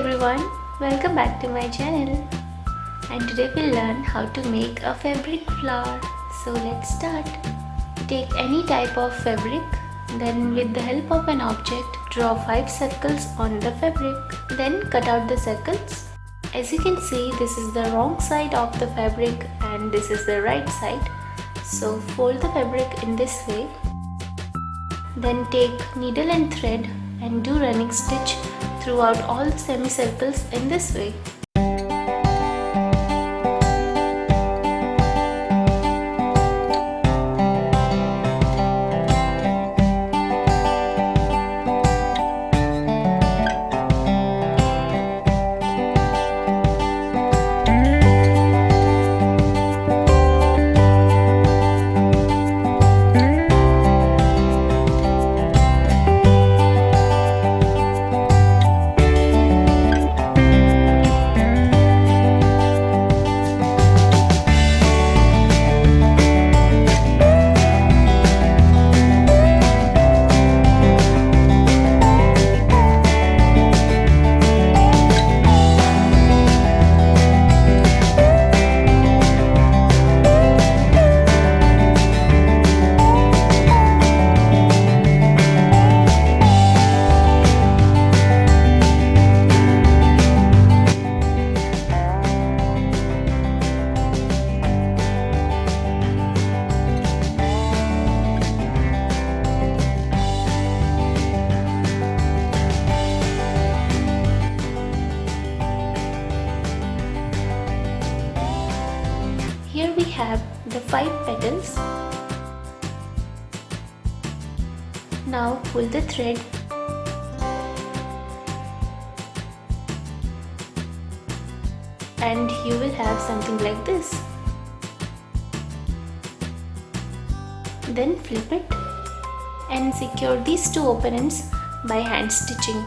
everyone, welcome back to my channel, and today we'll learn how to make a fabric flower. So let's start. Take any type of fabric, then with the help of an object draw 5 circles on the fabric. Then cut out the circles. As you can see, this is the wrong side of the fabric and this is the right side. So fold the fabric in this way. Then take needle and thread and do running stitch throughout all the semicircles in this way. Here we have the 5 petals. Now pull the thread and you will have something like this. Then flip it and secure these 2 open ends by hand stitching.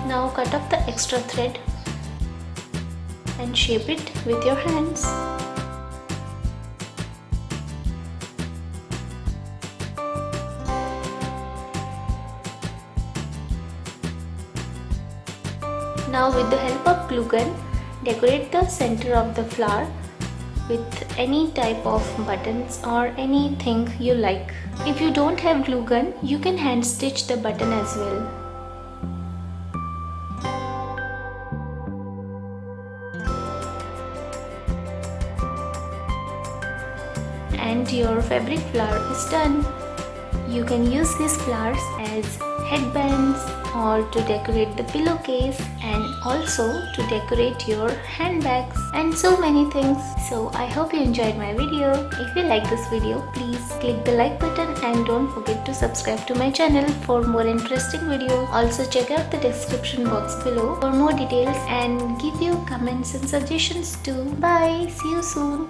Now cut off the extra thread and shape it with your hands. Now with the help of glue gun, decorate the center of the flower with any type of buttons or anything you like. If you don't have glue gun, you can hand stitch the button as well. And your fabric flower is done. You can use these flowers as headbands or to decorate the pillowcase and also to decorate your handbags and so many things. So I hope you enjoyed my video. If you like this video, please click the like button and don't forget to subscribe to my channel for more interesting videos. Also check out the description box below for more details and give your comments and suggestions too. Bye. See you soon.